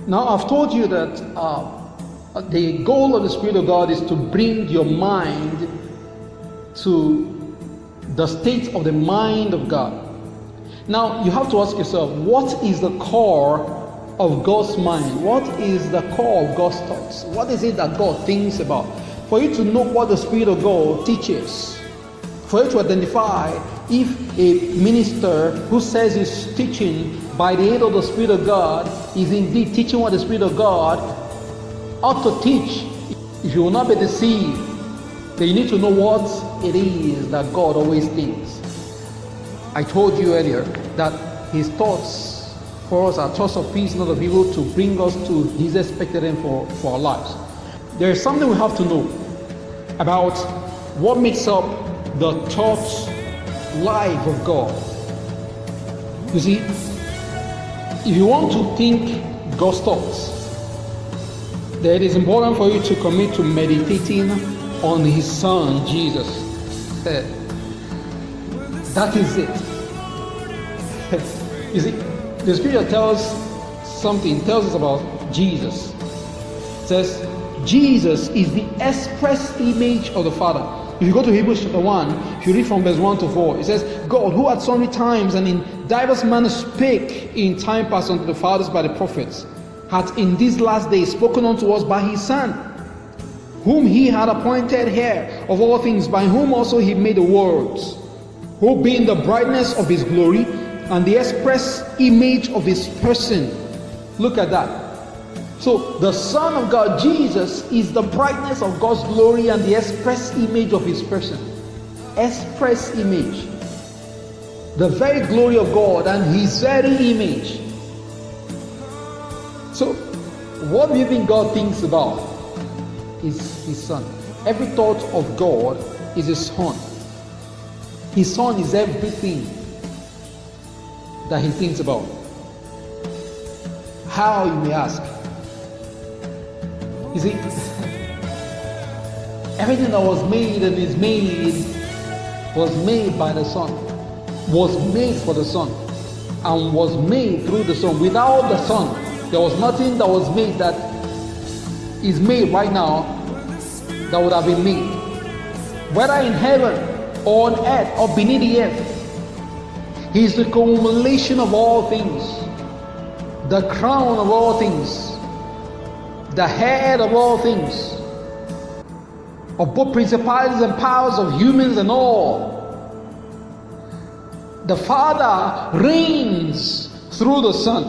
Now, I've told you that the goal of the Spirit of God is to bring your mind to the state of the mind of God. Now, you have to ask yourself, what is the core of God's mind? What is the core of God's thoughts? What is it that God thinks about? For you to know what the Spirit of God teaches, for you to identify if a minister who says he's teaching by the aid of the Spirit of God is indeed teaching what the Spirit of God ought to teach. If you will not be deceived, then you need to know what it is that God always thinks. I told you earlier that His thoughts for us are thoughts of peace, not of evil, to bring us to His expected end for our lives. There is something we have to know about what makes up the thoughts life of God. You see, if you want to think God's thoughts, then it is important for you to commit to meditating on His Son, Jesus. That is it. You see, the Scripture tells us about Jesus. It says, Jesus is the express image of the Father. If you go to Hebrews chapter 1, if you read from verse 1 to 4, it says, God, who at sundry times and in divers manners spake in time past unto the fathers by the prophets, hath in these last days spoken unto us by His Son, whom He had appointed heir of all things, by whom also He made the worlds, who being the brightness of His glory and the express image of His person. Look at that. So the Son of God, Jesus, is the brightness of God's glory and the express image of His person. Express image. The very glory of God and His very image. So, what do you think God thinks about? Is His Son. Every thought of God is His Son. His Son is everything that He thinks about. How, you may ask? You see, everything that was made and is made was made by the Son, was made for the Son, and was made through the Son. Without the Son, there was nothing that was made that is made right now that would have been made. Whether in heaven or on earth or beneath the earth, He is the culmination of all things, the crown of all things, the head of all things, of both principalities and powers, of humans and all. The Father reigns through the Son.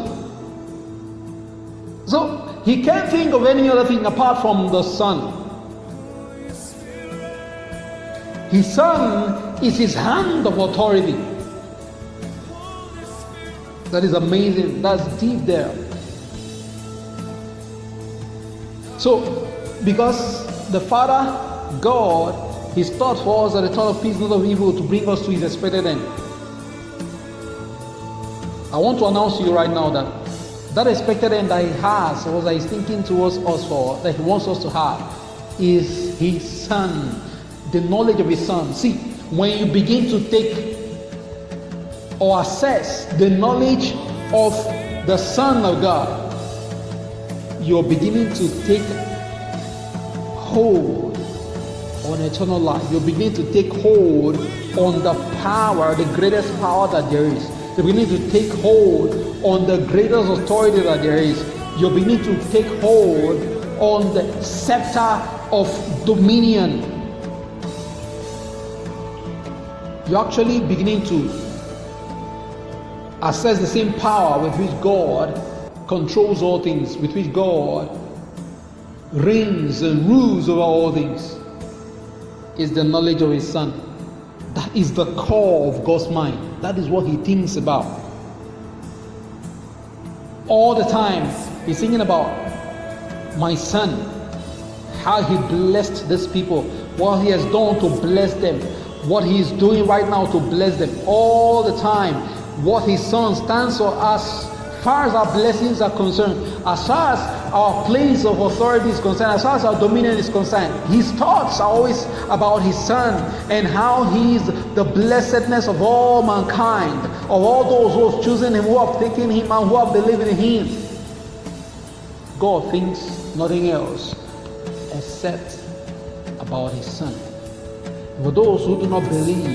So He can't think of any other thing apart from the Son. His Son is His hand of authority. That is amazing. That's deep there. So, because the Father, God, His thought for us are the thought of peace, not of evil, to bring us to His expected end. I want to announce to you right now that expected end that He has, or that He's thinking towards us for, that He wants us to have, is His Son, the knowledge of His Son. See, when you begin to take or assess the knowledge of the Son of God, you're beginning to take hold on eternal life. You're beginning to take hold on the power, the greatest power that there is. You're beginning to take hold on the greatest authority that there is. You're beginning to take hold on the scepter of dominion. You're actually beginning to assess the same power with which God controls all things, with which God reigns and rules over all things, is the knowledge of His Son. That is the core of God's mind. That is what He thinks about. All the time, He's thinking about my Son, how He blessed these people, what He has done to bless them, what He is doing right now to bless them. All the time, what His Son stands for us. As far as our blessings are concerned, as far as our place of authority is concerned, as far as our dominion is concerned, His thoughts are always about His Son and how He is the blessedness of all mankind, of all those who have chosen Him, who have taken Him, and who have believed in Him. God thinks nothing else except about his Son. For those who do not believe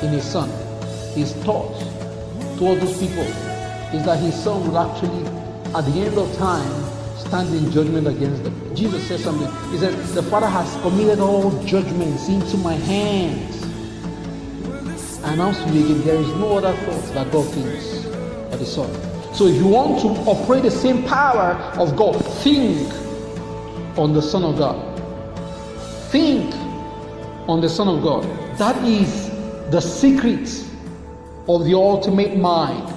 in his Son, his thought toward those people is that his Son will actually, at the end of time, stand in judgment against them. Jesus says something. He says, the Father has committed all judgments into my hands. And now speaking, there is no other thought that God thinks of the Son. So if you want to operate the same power of God, think on the Son of God. Think on the Son of God. That is the secret of the ultimate mind.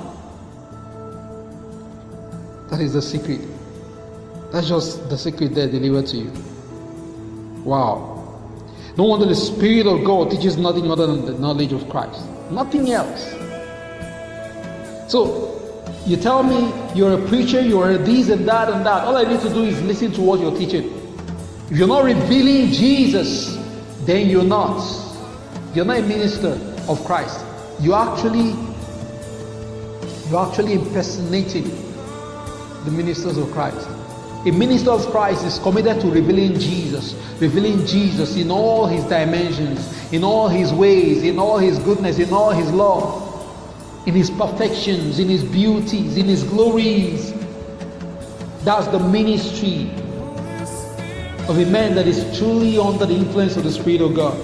That is the secret. That's just the secret there delivered to you. Wow. No wonder the Spirit of God teaches nothing other than the knowledge of Christ. Nothing else. So, you tell me you're a preacher, you're a this and that and that. All I need to do is listen to what you're teaching. If you're not revealing Jesus, then you're not a minister of Christ. You're actually impersonating the ministers of Christ. A minister of Christ is committed to revealing Jesus in all his dimensions, in all his ways, in all his goodness, in all his love, in his perfections, in his beauties, in his glories. That's the ministry of a man that is truly under the influence of the Spirit of God.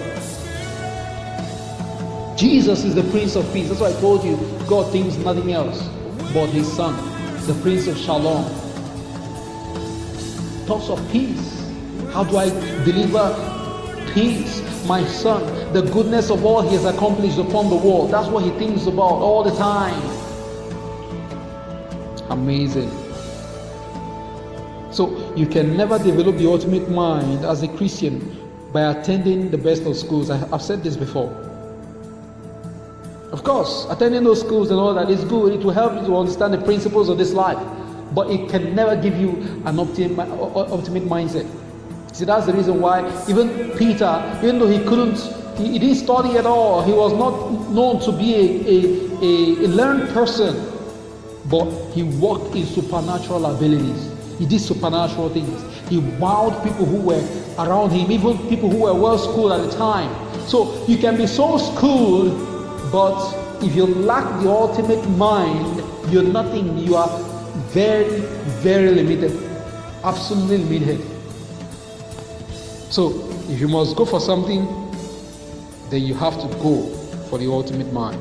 Jesus is the Prince of Peace. That's why I told you, God thinks nothing else but his Son, the Prince of Shalom. Thoughts of peace. How do I deliver peace? My Son, the goodness of all he has accomplished upon the world. That's what he thinks about all the time. Amazing. So you can never develop the ultimate mind as a Christian by attending the best of schools. I've said this before. Of course, attending those schools and all that is good. It will help you to understand the principles of this life. But it can never give you an ultimate mindset. See, that's the reason why even Peter, even though he didn't study at all, he was not known to be a learned person, but he walked in supernatural abilities. He did supernatural things. He wowed people who were around him, even people who were well schooled at the time. So you can be so schooled, but if you lack the ultimate mind, you're nothing. You are very, very limited. Absolutely limited. So if you must go for something, then you have to go for the ultimate mind.